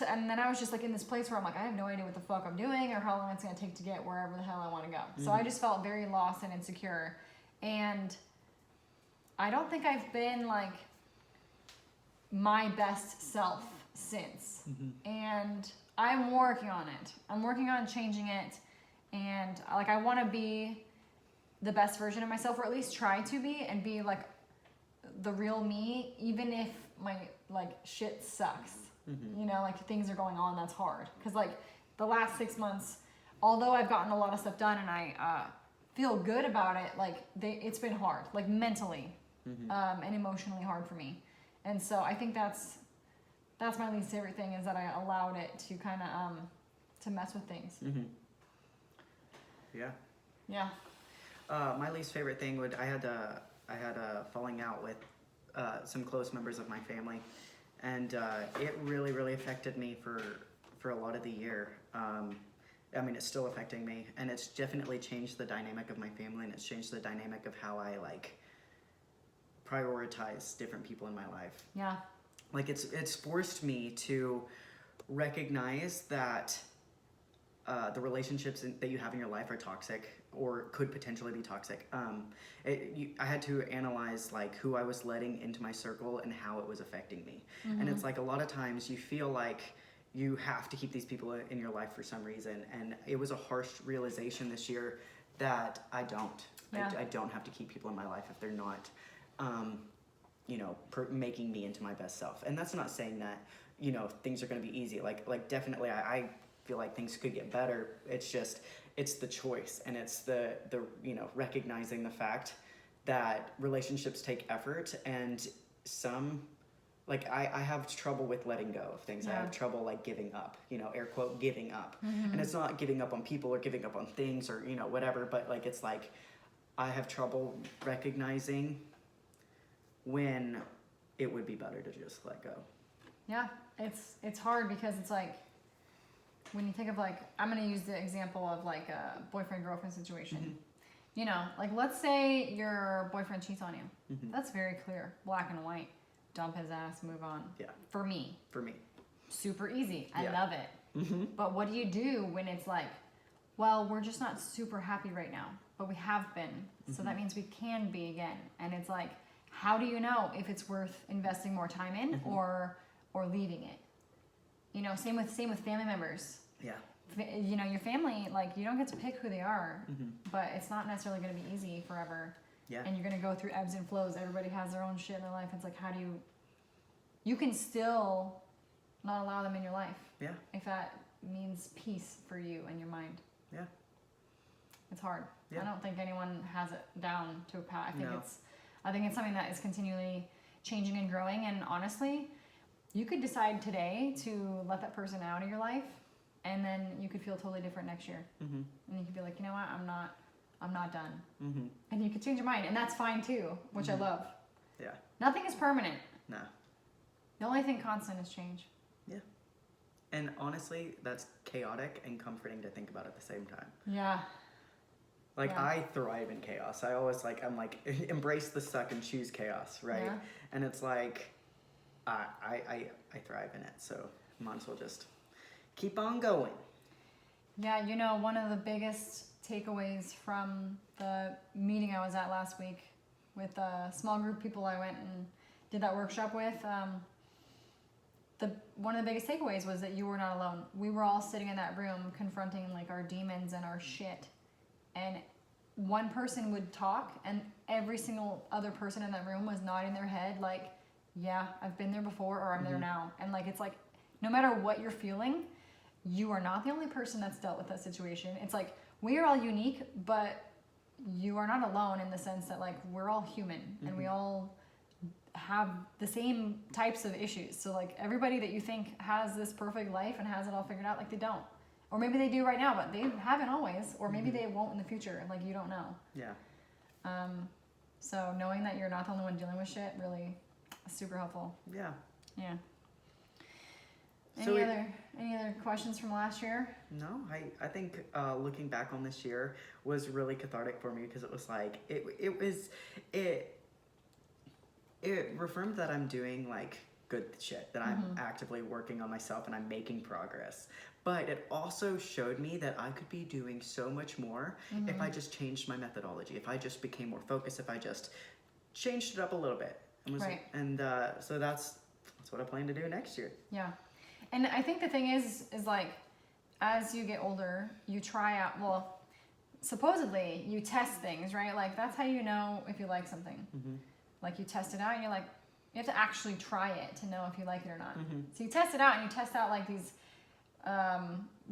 And then I was just like in this place where I'm like, I have no idea what the fuck I'm doing or how long it's gonna take to get wherever the hell I want to go. So I just felt very lost and insecure. And I don't think I've been like my best self since. And I'm working on it. I'm working on changing it. And like, I want to be the best version of myself, or at least try to be, and be like the real me, even if my like shit sucks. You know, like things are going on, that's hard. Cause like the last 6 months, although I've gotten a lot of stuff done and I feel good about it, like it's been hard, like mentally and emotionally hard for me. And so I think that's my least favorite thing, is that I allowed it to kind of to mess with things. Yeah. Yeah. My least favorite thing I had a falling out with some close members of my family, and it really affected me for a lot of the year. I mean, it's still affecting me, and it's definitely changed the dynamic of my family, and it's changed the dynamic of how I like prioritize different people in my life. Yeah. Like, it's forced me to recognize that the relationships that you have in your life are toxic, or could potentially be toxic. I had to analyze like who I was letting into my circle and how it was affecting me. And it's like, a lot of times you feel like you have to keep these people in your life for some reason, and it was a harsh realization this year that I don't. Yeah. I don't have to keep people in my life if they're not you know, making me into my best self. And that's not saying that, you know, things are going to be easy. Like definitely I feel like things could get better. It's just, it's the choice, and it's the you know, recognizing the fact that relationships take effort, and some, like I have trouble with letting go of things. Yeah. I have trouble like giving up, you know, air quote, giving up. And it's not giving up on people or giving up on things or, you know, whatever, but like, it's like I have trouble recognizing when it would be better to just let go. Yeah, it's hard because it's like, when you think of like, I'm gonna use the example of like a boyfriend-girlfriend situation. Mm-hmm. You know, like let's say your boyfriend cheats on you. Mm-hmm. That's very clear, black and white. Dump his ass, move on. Yeah. For me. Super easy. I love it. Mm-hmm. But what do you do when it's like, well, we're just not super happy right now, but we have been. So that means we can be again. And it's like, how do you know if it's worth investing more time in or leaving it? You know, same with family members. Yeah. You know, your family, like, you don't get to pick who they are, Mm-hmm. but it's not necessarily going to be easy forever. Yeah. And you're going to go through ebbs and flows. Everybody has their own shit in their life. It's like, how do you can still not allow them in your life. Yeah. If that means peace for you and your mind. Yeah. It's hard. Yeah. I don't think anyone has it down to a pat. No. I think it's something that is continually changing and growing. And honestly, you could decide today to let that person out of your life, and then you could feel totally different next year. Mm-hmm. And you could be like, you know what, I'm not done. Mm-hmm. And you could change your mind, and that's fine too, which I love. Yeah. Nothing is permanent. No. The only thing constant is change. Yeah. And honestly, that's chaotic and comforting to think about at the same time. Yeah. Like, Yeah. I thrive in chaos. I always I'm like, embrace the suck and choose chaos, right? Yeah. And it's like, I thrive in it. So might as well just keep on going. Yeah, you know, one of the biggest takeaways from the meeting I was at last week with a small group of people I went and did that workshop with, one of the biggest takeaways was that you were not alone. We were all sitting in that room confronting like our demons and our shit. And one person would talk and every single other person in that room was nodding their head like, yeah, I've been there before, or I'm there now. And like, it's like, no matter what you're feeling, you are not the only person that's dealt with that situation. It's like, we are all unique, but you are not alone in the sense that like, we're all human and we all have the same types of issues. So like, everybody that you think has this perfect life and has it all figured out, like they don't. Or maybe they do right now, but they haven't always, or maybe they won't in the future. Like, you don't know. Yeah. So knowing that you're not the only one dealing with shit really is super helpful. Yeah. Yeah. So Any other questions from last year? No, I think looking back on this year was really cathartic for me because it was like it reaffirmed that I'm doing like good shit, that I'm actively working on myself and I'm making progress. But it also showed me that I could be doing so much more if I just changed my methodology, if I just became more focused, if I just changed it up a little bit. So that's what I plan to do next year. Yeah. And I think the thing is like, as you get older, you try out, well, supposedly you test things, right? Like, that's how you know if you like something. Like, you test it out and you're like, you have to actually try it to know if you like it or not. So you test it out and you test out like these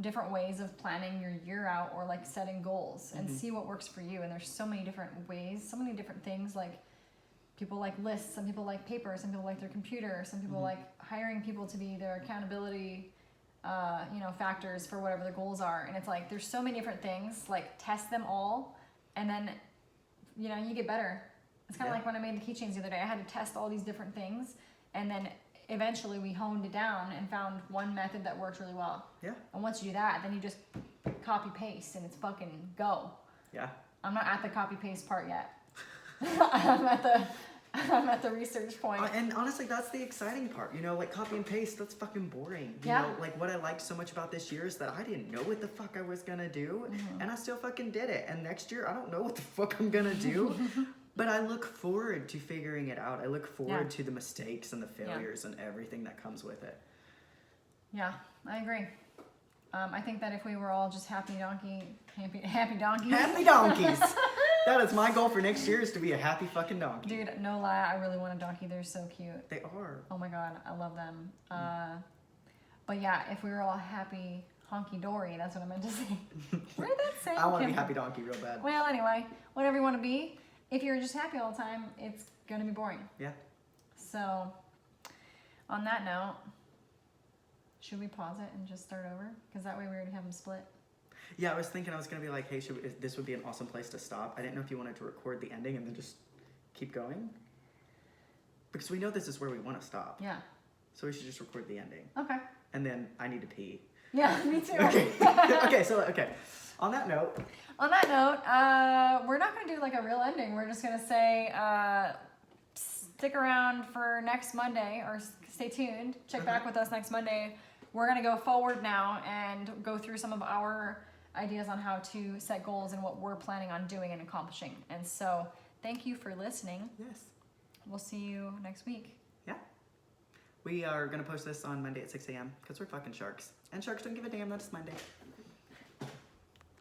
different ways of planning your year out, or like setting goals and see what works for you. And there's so many different ways, so many different things. Like, people like lists, some people like paper, some people like their computer, some people like hiring people to be their accountability factors for whatever their goals are. And it's like, there's so many different things. Like, test them all, and then you get better. It's kind of like when I made the keychains the other day. I had to test all these different things, and then eventually we honed it down and found one method that worked really well. Yeah. And once you do that, then you just copy paste and it's fucking go. Yeah. I'm not at the copy paste part yet. I'm at the research point. And honestly, that's the exciting part. Like copy and paste, that's fucking boring. You know, like what I liked so much about this year is that I didn't know what the fuck I was gonna do, and I still fucking did it. And next year, I don't know what the fuck I'm gonna do. But I look forward to figuring it out. I look forward to the mistakes and the failures and everything that comes with it. Yeah, I agree. I think that if we were all just happy donkeys. Happy donkeys! That is my goal for next year, is to be a happy fucking donkey. Dude, no lie, I really want a donkey. They're so cute. They are. Oh my god, I love them. But yeah, if we were all happy honky-dory, that's what I meant to say. Where did that say? I want to be happy donkey real bad. Well, anyway, whatever you want to be. If you're just happy all the time, it's going to be boring. Yeah. So, on that note, should we pause it and just start over? Because that way we already have them split. Yeah, I was thinking I was going to be like, hey, this would be an awesome place to stop. I didn't know if you wanted to record the ending and then just keep going. Because we know this is where we want to stop. Yeah. So we should just record the ending. Okay. And then I need to pee. Yeah, me too. Okay. Okay. On that note, we're not going to do like a real ending. We're just going to say stick around for next Monday, or stay tuned. Check back with us next Monday. We're going to go forward now and go through some of our ideas on how to set goals and what we're planning on doing and accomplishing. And so thank you for listening. yes. We'll see you next week. Yeah. We are going to post this on Monday at 6 a.m. because we're fucking sharks. And sharks don't give a damn that it's Monday.